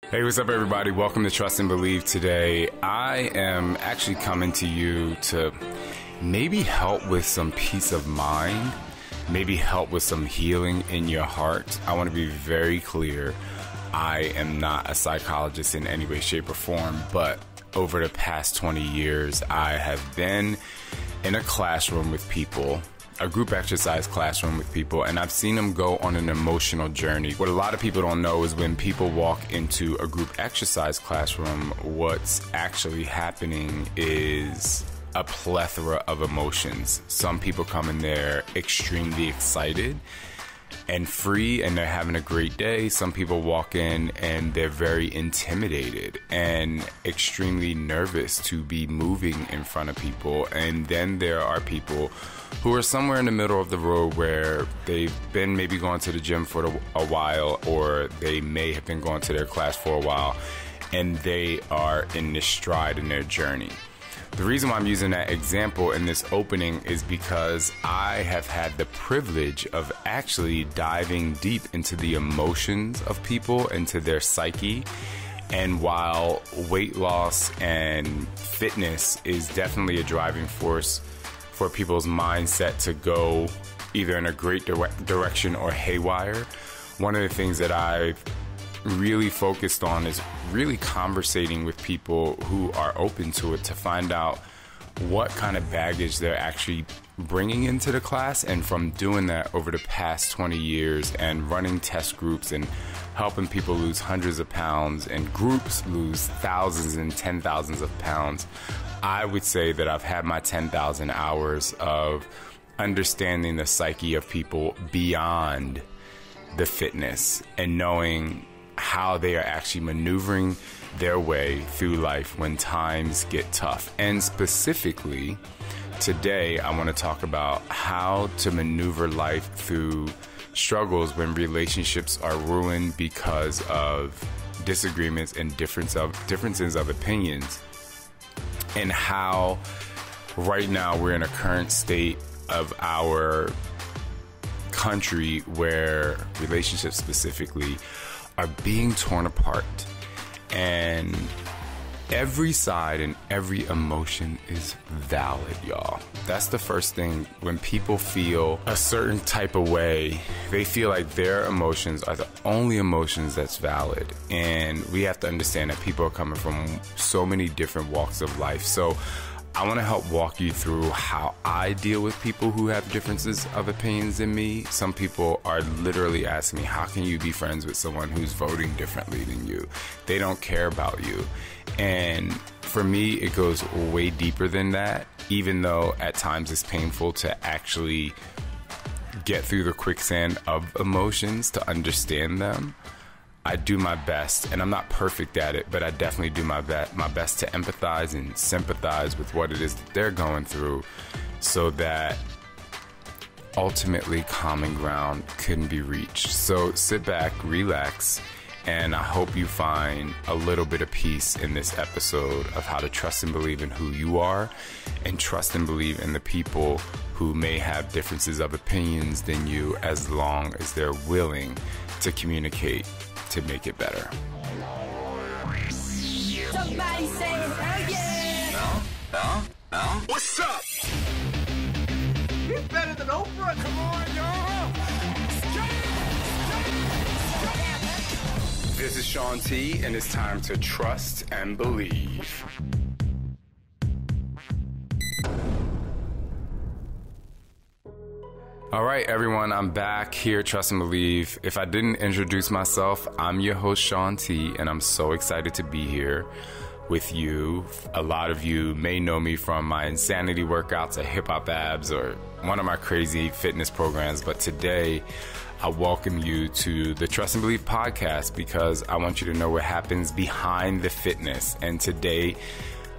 Hey, what's up, everybody? Welcome to Trust and Believe. Today, I am actually coming to you to maybe help with some peace of mind, maybe help with some healing in your heart. I want to be very clear. I am not a psychologist in any way, shape, or form, but over the past 20 years, I have been in a classroom with people, a group exercise classroom with people, and I've seen them go on an emotional journey. What a lot of people don't know is when people walk into a group exercise classroom, what's actually happening is a plethora of emotions. Some people come in there extremely excited and free, and they're having a great day. Some people walk in and they're very intimidated and extremely nervous to be moving in front of people. And then there are people who are somewhere in the middle of the road where they've been maybe going to the gym for a while, or they may have been going to their class for a while, and they are in this stride in their journey. The reason why I'm using that example in this opening is because I have had the privilege of actually diving deep into the emotions of people, into their psyche. And while weight loss and fitness is definitely a driving force for people's mindset to go either in a great direction or haywire, one of the things that I've really focused on is really conversating with people who are open to it to find out what kind of baggage they're actually bringing into the class. And from doing that over the past 20 years and running test groups and helping people lose hundreds of pounds and groups lose thousands and 10,000s of pounds, I would say that I've had my 10,000 hours of understanding the psyche of people beyond the fitness and knowing how they are actually maneuvering their way through life when times get tough. And specifically, today I want to talk about how to maneuver life through struggles when relationships are ruined because of disagreements and differences of opinions, and how right now we're in a current state of our country where relationships specifically are being torn apart, and every side and every emotion is valid, y'all. That's the first thing. When people feel a certain type of way, they feel like their emotions are the only emotions that's valid. And we have to understand that people are coming from so many different walks of life. So I want to help walk you through how I deal with people who have differences of opinions than me. Some people are literally asking me, how can you be friends with someone who's voting differently than you? They don't care about you. And for me, it goes way deeper than that, even though at times it's painful to actually get through the quicksand of emotions to understand them. I do my best, and I'm not perfect at it, but I definitely do my best to empathize and sympathize with what it is that they're going through, so that ultimately common ground can be reached. So sit back, relax, and I hope you find a little bit of peace in this episode of how to trust and believe in who you are, and trust and believe in the people who may have differences of opinions than you, as long as they're willing to communicate to make it better. Somebody say hell yeah! What's up? He's better than Oprah. Come on, y'all. This is Shaun T, and it's time to trust and believe. All right, everyone, I'm back here, Trust and Believe. If I didn't introduce myself, I'm your host, Shaun T, and I'm so excited to be here with you. A lot of you may know me from my insanity workouts at Hip Hop Abs or one of my crazy fitness programs, but today I welcome you to the Trust and Believe podcast because I want you to know what happens behind the fitness. And today,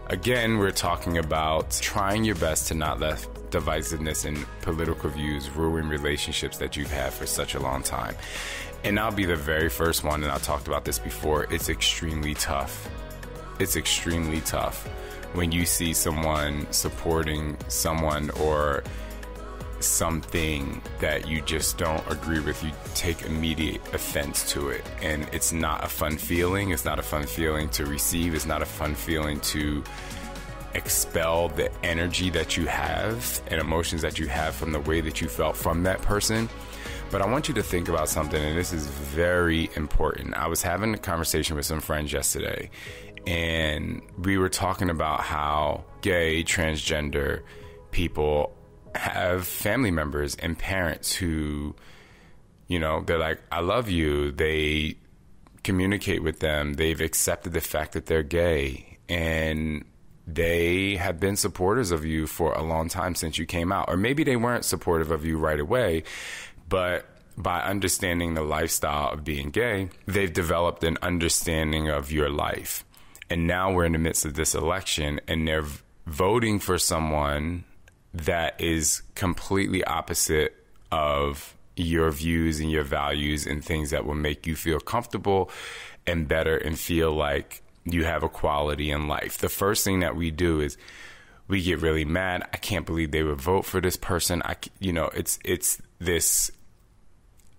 again, we're talking about trying your best to not let divisiveness and political views ruin relationships that you've had for such a long time. And I'll be the very first one, and I talked about this before, it's extremely tough. It's extremely tough when you see someone supporting someone or something that you just don't agree with, you take immediate offense to it. And it's not a fun feeling. It's not a fun feeling to receive. It's not a fun feeling to expel the energy that you have and emotions that you have from the way that you felt from that person. But I want you to think about something, and this is very important. I was having a conversation with some friends yesterday, and we were talking about how gay, transgender people have family members and parents who, you know, they're like, I love you. They communicate with them. They've accepted the fact that they're gay, and they have been supporters of you for a long time since you came out. Or maybe they weren't supportive of you right away, but by understanding the lifestyle of being gay, they've developed an understanding of your life. And now we're in the midst of this election, and they're voting for someone that is completely opposite of your views and your values and things that will make you feel comfortable and better and feel like you have a quality in life. The first thing that we do is we get really mad. I can't believe they would vote for this person. It's this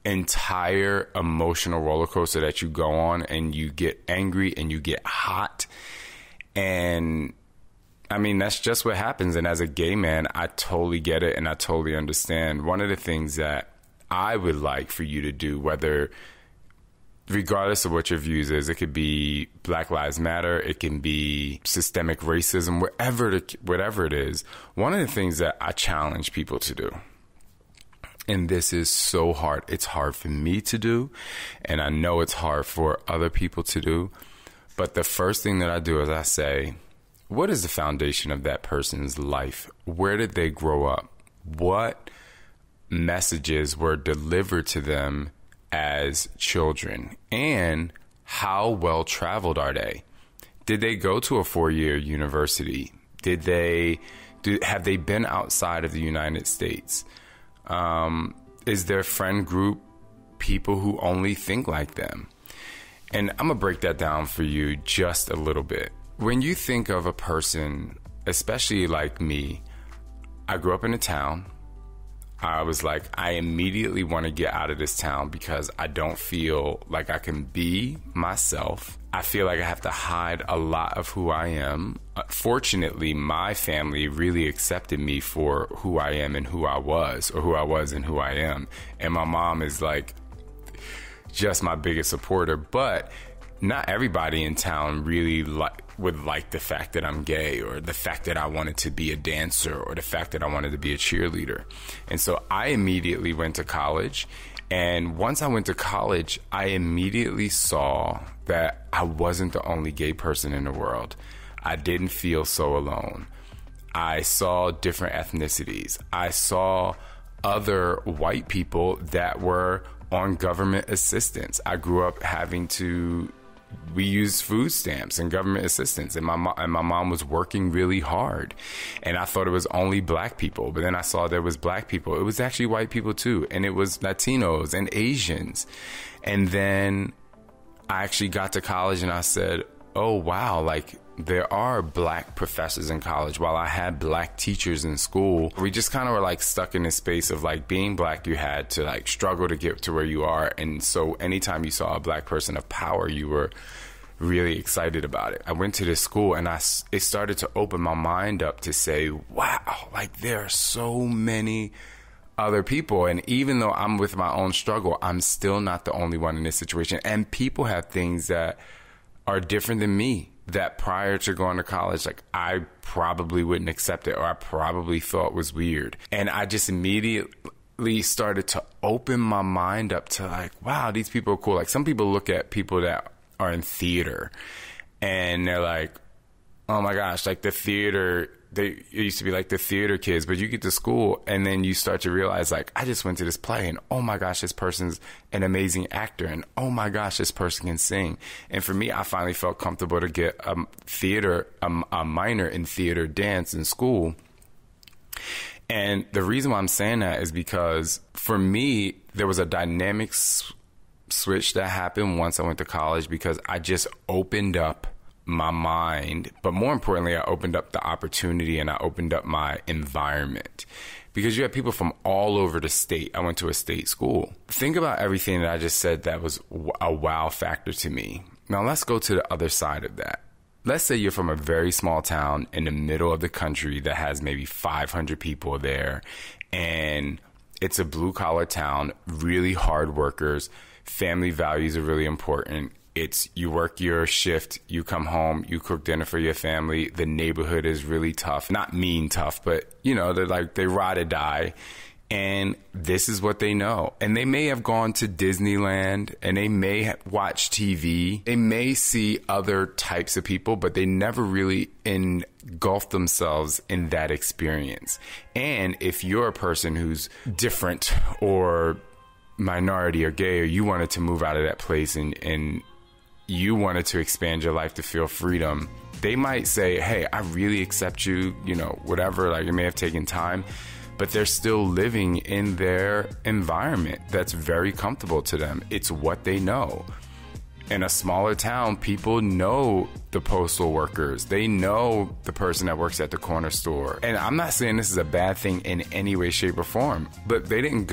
entire emotional roller coaster that you go on, and you get angry and you get hot. And I mean, that's just what happens. And as a gay man, I totally get it and I totally understand. One of the things that I would like for you to do, regardless of what your views is, it could be Black Lives Matter, it can be systemic racism, whatever it is. One of the things that I challenge people to do, and this is so hard, it's hard for me to do, and I know it's hard for other people to do, but the first thing that I do is I say, what is the foundation of that person's life? Where did they grow up? What messages were delivered to them as children? And how well traveled are they? Did they go to a 4-year university? Have they been outside of the United States? Is their friend group people who only think like them? And I'm gonna break that down for you just a little bit. When you think of a person, especially like me, I grew up in a town. I was like, I immediately want to get out of this town because I don't feel like I can be myself. I feel like I have to hide a lot of who I am. Fortunately, my family really accepted me for who I am and who I was, or who I was and who I am. And my mom is like just my biggest supporter. But not everybody in town really would like the fact that I'm gay, or the fact that I wanted to be a dancer, or the fact that I wanted to be a cheerleader. And so I immediately went to college. And once I went to college, I immediately saw that I wasn't the only gay person in the world. I didn't feel so alone. I saw different ethnicities. I saw other white people that were on government assistance. I grew up we used food stamps and government assistance, and my mom was working really hard, and I thought it was only black people, but then I saw there was black people. It was actually white people too, and it was Latinos and Asians. And then I actually got to college and I said, oh wow, like there are black professors in college. While I had black teachers in school, we just kind of were like stuck in this space of like being black, you had to like struggle to get to where you are. And so anytime you saw a black person of power, you were really excited about it. I went to this school and it started to open my mind up to say, wow, like there are so many other people. And even though I'm with my own struggle, I'm still not the only one in this situation. And people have things that are different than me, that prior to going to college, like I probably wouldn't accept it, or I probably thought was weird. And I just immediately started to open my mind up to like, wow, these people are cool. Like some people look at people that are in theater and they're like, oh my gosh, like the theater, it used to be like the theater kids, but you get to school and then you start to realize like, I just went to this play and oh my gosh, this person's an amazing actor, and oh my gosh, this person can sing. And for me, I finally felt comfortable to get a minor in theater dance in school. And the reason why I'm saying that is because for me, there was a dynamic switch that happened once I went to college, because I just opened up my mind, but more importantly, I opened up the opportunity and I opened up my environment. because you have people from all over the state. I went to a state school. Think about everything that I just said that was a wow factor to me. Now let's go to the other side of that. Let's say you're from a very small town in the middle of the country that has maybe 500 people there, and it's a blue-collar town, really hard workers, family values are really important. It's you work your shift, you come home, you cook dinner for your family. The neighborhood is really tough. Not mean tough, but, you know, they ride or die. And this is what they know. And they may have gone to Disneyland, and they may watch TV. They may see other types of people, but they never really engulf themselves in that experience. And if you're a person who's different or minority or gay, or you wanted to move out of that place and you wanted to expand your life to feel freedom, they might say, hey, I really accept you, you know, whatever. Like, it may have taken time, but they're still living in their environment that's very comfortable to them. It's what they know. In a smaller town, people know the postal workers. They know the person that works at the corner store. And I'm not saying this is a bad thing in any way, shape, or form, but they didn't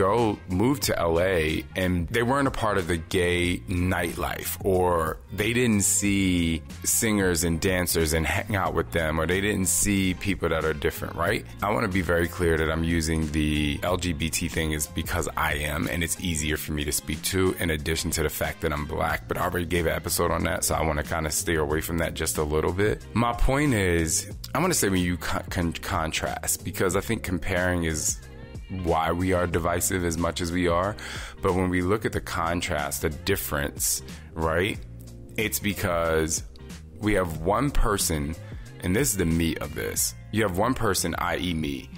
move to LA and they weren't a part of the gay nightlife, or they didn't see singers and dancers and hang out with them, or they didn't see people that are different, right? I want to be very clear that I'm using the LGBT thing is because I am, and it's easier for me to speak to, in addition to the fact that I'm black, but I already gave an episode on that, so I want to kind of steer away from that just a little bit. My point is, I want to say when you contrast, because I think comparing is why we are divisive as much as we are, but when we look at the contrast, the difference, right, it's because we have one person, and this is the meat of this, you have one person, i.e. me.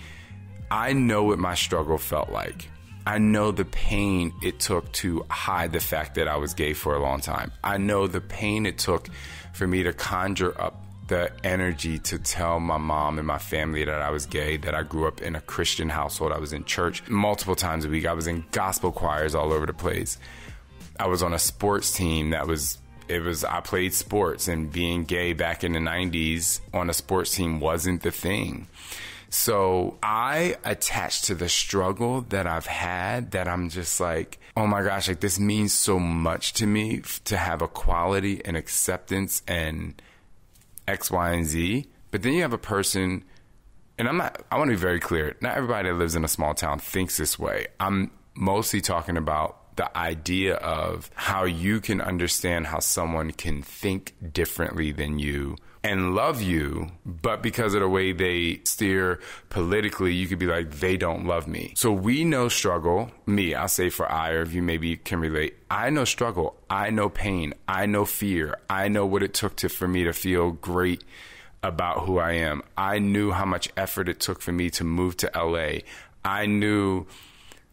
I know what my struggle felt like. I know the pain it took to hide the fact that I was gay for a long time. I know the pain it took for me to conjure up the energy to tell my mom and my family that I was gay, that I grew up in a Christian household. I was in church multiple times a week. I was in gospel choirs all over the place. I was on a sports team I played sports, and being gay back in the 90s on a sports team wasn't the thing. So I attach to the struggle that I've had, that I'm just like, oh my gosh, like this means so much to me to have equality and acceptance and X, Y, and Z. But then you have a person, and I want to be very clear, not everybody that lives in a small town thinks this way. I'm mostly talking about the idea of how you can understand how someone can think differently than you and love you, but because of the way they steer politically, you could be like, they don't love me. So we know struggle. Me, I'll say for I, or if you maybe can relate, I know struggle. I know pain. I know fear. I know what it took for me to feel great about who I am. I knew how much effort it took for me to move to LA. I knew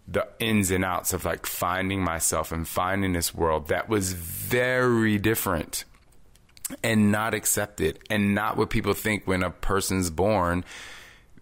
the ins and outs of like finding myself and finding this world that was very different and not accepted, and not what people think when a person's born.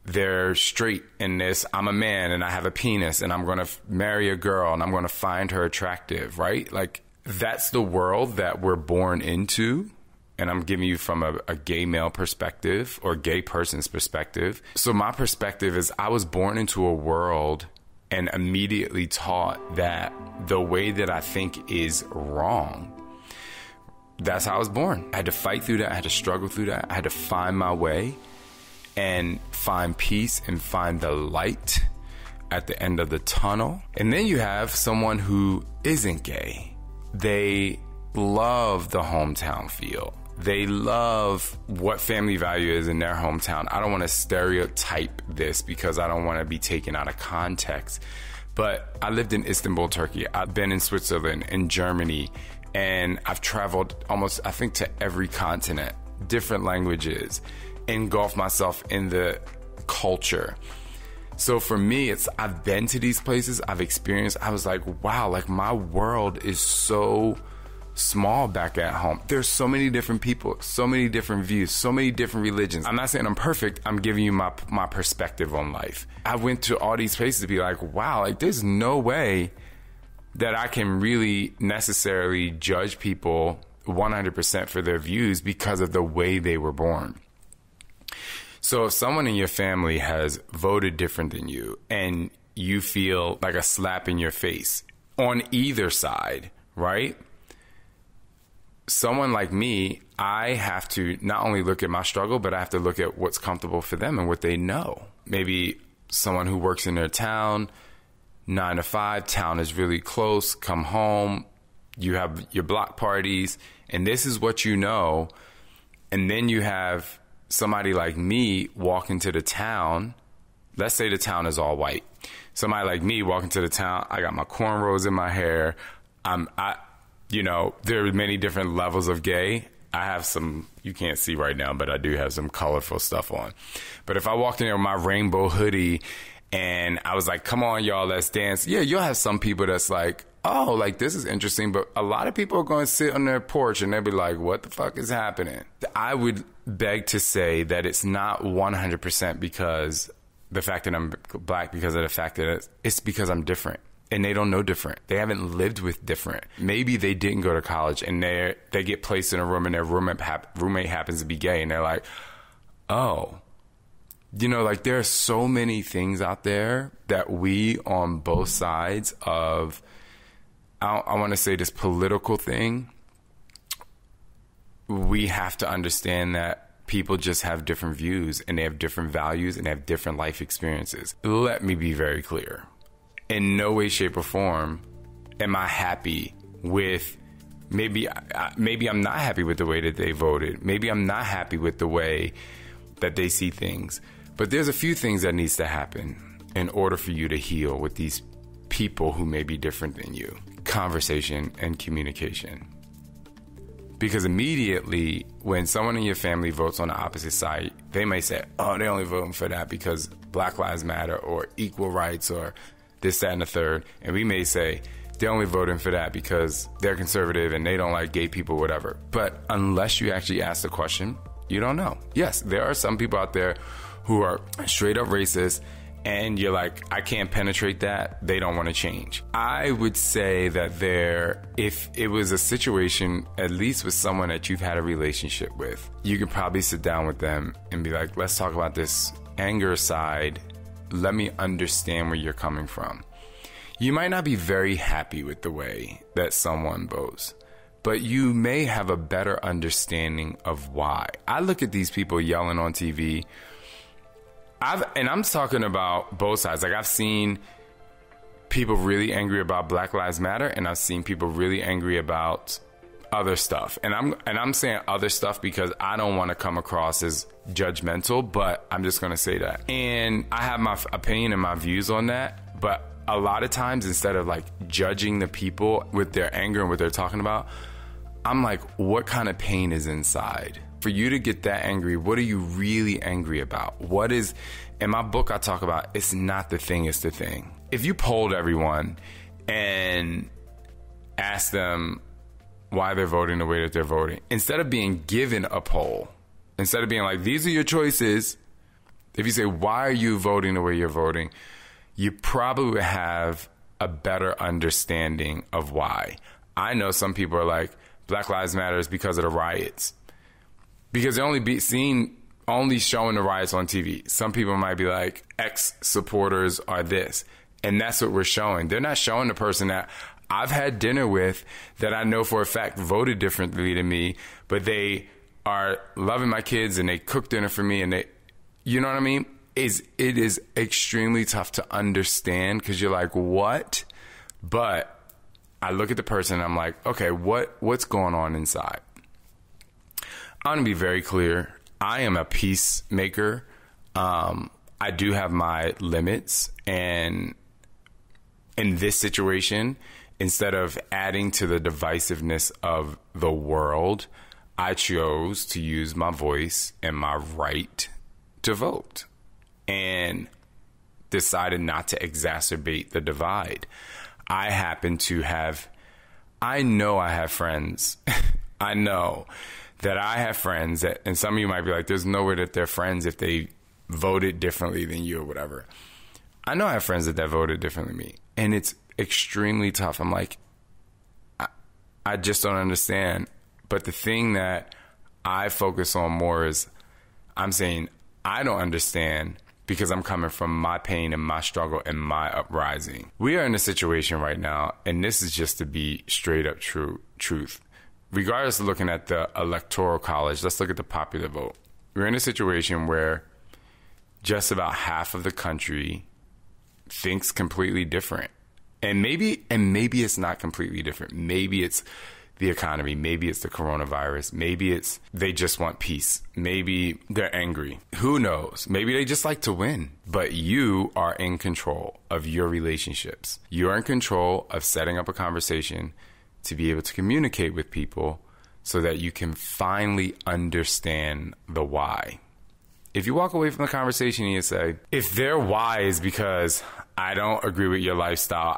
They're straight in this, I'm a man and I have a penis and I'm going to marry a girl and I'm going to find her attractive, right? Like, that's the world that we're born into. And I'm giving you from a gay male perspective, or gay person's perspective. So my perspective is, I was born into a world and immediately taught that the way that I think is wrong. That's how I was born. I had to fight through that. I had to struggle through that. I had to find my way and find peace and find the light at the end of the tunnel. And then you have someone who isn't gay. They love the hometown feel. They love what family value is in their hometown. I don't want to stereotype this because I don't want to be taken out of context. But I lived in Istanbul, Turkey. I've been in Switzerland, in Germany, and I've traveled almost, I think, to every continent, different languages, engulfed myself in the culture. So for me, I've been to these places, I've experienced, I was like, wow, like my world is so small back at home. There's so many different people, so many different views, so many different religions. I'm not saying I'm perfect. I'm giving you my perspective on life. I went to all these places to be like, wow, like there's no way that I can really necessarily judge people 100% for their views because of the way they were born. So if someone in your family has voted different than you and you feel like a slap in your face on either side, right? Someone like me, I have to not only look at my struggle, but I have to look at what's comfortable for them and what they know. Maybe someone who works in their town, 9 to 5, town is really close, come home, you have your block parties, and this is what you know. And then you have somebody like me walk into the town. Let's say the town is all white. Somebody like me walk into the town, I got my cornrows in my hair. There are many different levels of gay. I have some, you can't see right now, but I do have some colorful stuff on. But if I walked in there with my rainbow hoodie and I was like, come on, y'all, let's dance. Yeah, you'll have some people that's like, oh, like, this is interesting. But a lot of people are going to sit on their porch and they'll be like, what the fuck is happening? I would beg to say that it's not 100% because the fact that I'm black, because of the fact that it's because I'm different. And they don't know different. They haven't lived with different. Maybe they didn't go to college and they get placed in a room and their roommate happens to be gay and they're like, oh. Like, there are so many things out there that we on both sides of, I want to say, this political thing, we have to understand that people just have different views and they have different values and they have different life experiences. Let me be very clear. In no way, shape, or form am I happy with, maybe I'm not happy with the way that they voted. Maybe I'm not happy with the way that they see things. But there's a few things that needs to happen in order for you to heal with these people who may be different than you. Conversation and communication. Because immediately when someone in your family votes on the opposite side, they may say, oh, they're only voting for that because Black Lives Matter or equal rights or this, that, and the third. And we may say they're only voting for that because they're conservative and they don't like gay people, whatever. But unless you actually ask the question, you don't know. Yes, there are some people out there who are straight up racist and you're like, I can't penetrate that. They don't want to change. I would say that if it was a situation, at least with someone that you've had a relationship with, you could probably sit down with them and be like, let's talk about this anger side. Let me understand where you're coming from. You might not be very happy with the way that someone votes, but you may have a better understanding of why. I look at these people yelling on TV, and I'm talking about both sides. Like, I've seen people really angry about Black Lives Matter, and I've seen people really angry about other stuff. And I'm saying other stuff because I don't want to come across as judgmental, but I'm just going to say that. And I have my opinion and my views on that, but a lot of times, instead of like judging the people with their anger and what they're talking about, I'm like, what kind of pain is inside? For you to get that angry, what are you really angry about? What is, in my book I talk about, it's not the thing, it's the thing. If you polled everyone and asked them why they're voting the way that they're voting, instead of being given a poll, instead of being like, these are your choices, if you say, why are you voting the way you're voting, you probably would have a better understanding of why. I know some people are like, Black Lives Matter is because of the riots. Because they're only showing the riots on TV. Some people might be like, ex-supporters are this. And that's what we're showing. They're not showing the person that I've had dinner with that I know for a fact voted differently than me, but they are loving my kids and they cook dinner for me and they, you know what I mean? It is extremely tough to understand because you're like, what? But I look at the person and I'm like, okay, what's going on inside? I'm going to be very clear. I am a peacemaker. I do have my limits, and in this situation, instead of adding to the divisiveness of the world, I chose to use my voice and my right to vote and decided not to exacerbate the divide. I know I have friends. I know that I have friends that, and some of you might be like, there's no way that they're friends if they voted differently than you or whatever. I know I have friends that voted differently than me, and it's extremely tough. I'm like, I just don't understand. But the thing that I focus on more is I'm saying, I don't understand because I'm coming from my pain and my struggle and my uprising. We are in a situation right now, and this is just to be straight up truth. Regardless of looking at the electoral college, let's look at the popular vote. We're in a situation where just about half of the country thinks completely different. And maybe it's not completely different. Maybe it's the economy. Maybe it's the coronavirus. Maybe it's they just want peace. Maybe they're angry. Who knows? Maybe they just like to win. But you are in control of your relationships. You're in control of setting up a conversation to be able to communicate with people so that you can finally understand the why. If you walk away from the conversation and you say, if their why is because I don't agree with your lifestyle,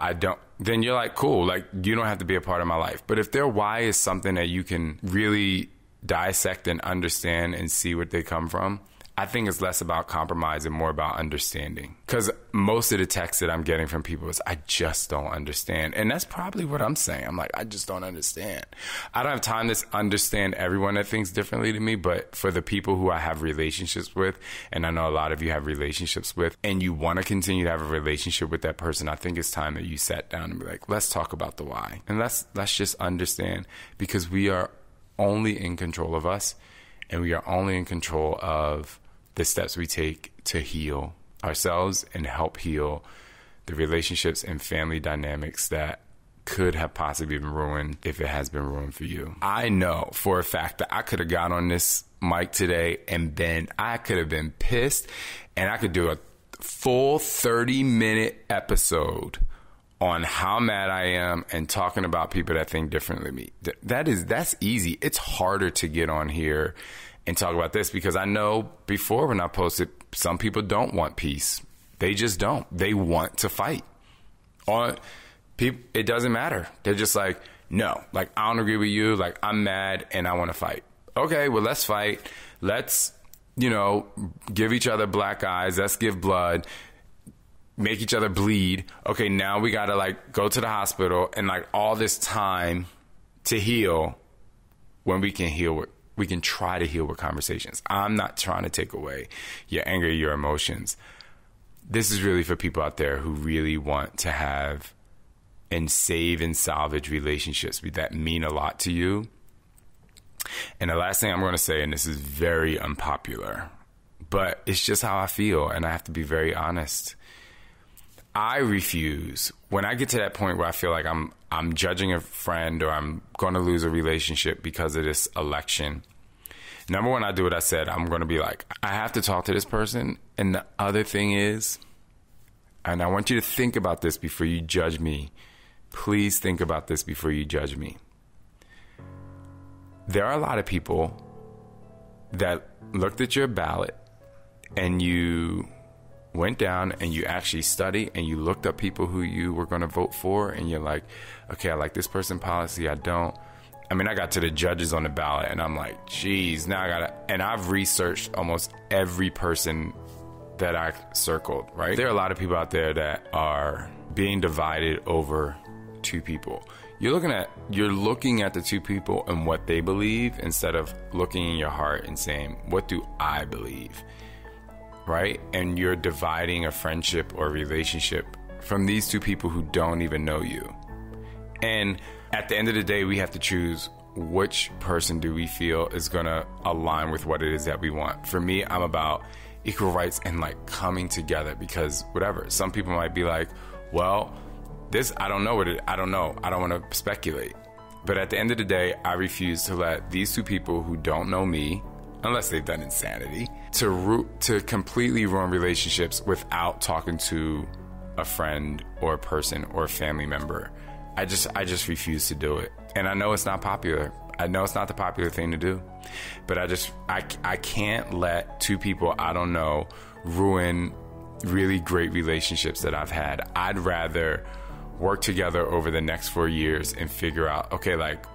then you're like, cool, like you don't have to be a part of my life. But if their why is something that you can really dissect and understand and see where they come from, I think it's less about compromise and more about understanding. Because most of the texts that I'm getting from people is, I just don't understand. And that's probably what I'm saying. I'm like, I just don't understand. I don't have time to understand everyone that thinks differently to me, but for the people who I have relationships with, and I know a lot of you have relationships with, and you want to continue to have a relationship with that person, I think it's time that you sat down and be like, let's talk about the why. And let's just understand, because we are only in control of us, and we are only in control of the steps we take to heal ourselves and help heal the relationships and family dynamics that could have possibly been ruined if it has been ruined for you. I know for a fact that I could have got on this mic today and I could have been pissed, and I could do a full 30-minute episode on how mad I am and talking about people that think differently than me. That's easy. It's harder to get on here and talk about this because I know before when I posted, some people don't want peace. They just don't. They want to fight. Or people, it doesn't matter. They're just like, no, like I don't agree with you. Like I'm mad and I want to fight. Okay, well let's fight. Let's, give each other black eyes. Let's give blood. Make each other bleed. Okay, now we gotta like go to the hospital and like all this time to heal when we can heal with. We can try to heal with conversations. I'm not trying to take away your anger, your emotions. This is really for people out there who really want to have and save and salvage relationships that mean a lot to you. And the last thing I'm going to say, and this is very unpopular, but it's just how I feel, and I have to be very honest. I refuse, when I get to that point where I feel like I'm judging a friend or I'm going to lose a relationship because of this election. Number one, I do what I said. I'm going to be like, I have to talk to this person. And the other thing is, and I want you to think about this before you judge me. Please think about this before you judge me. There are a lot of people that looked at your ballot and you went down and you actually studied and you looked up people who you were going to vote for, and you're like, okay, I like this person policy, I don't. I mean, I got to the judges on the ballot and I'm like, geez, now I gotta, and I've researched almost every person that I circled, right? There are a lot of people out there that are being divided over two people. You're looking at the two people and what they believe instead of looking in your heart and saying, what do I believe? Right? And you're dividing a friendship or relationship from these two people who don't even know you. And at the end of the day, we have to choose which person do we feel is going to align with what it is that we want. For me, I'm about equal rights and like coming together, because whatever. Some people might be like, well, this, I don't know. I don't want to speculate. But at the end of the day, I refuse to let these two people who don't know me, unless they've done insanity, to completely ruin relationships without talking to a friend or a person or a family member. I just refuse to do it. And I know it's not popular. I know it's not the popular thing to do. But I can't let two people I don't know ruin really great relationships that I've had. I'd rather work together over the next 4 years and figure out, okay, like,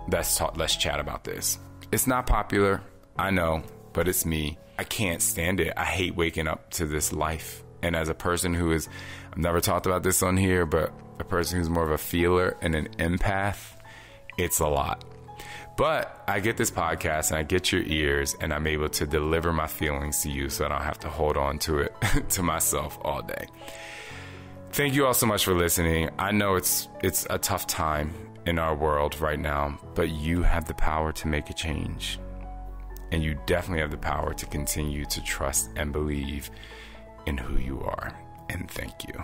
let's chat about this. It's not popular, I know, but it's me. I can't stand it. I hate waking up to this life. And as a person I've never talked about this on here, but a person who's more of a feeler and an empath, it's a lot. But I get this podcast and I get your ears, and I'm able to deliver my feelings to you so I don't have to hold on to it to myself all day. Thank you all so much for listening. I know it's a tough time in our world right now, but you have the power to make a change. And you definitely have the power to continue to trust and believe in who you are. And thank you.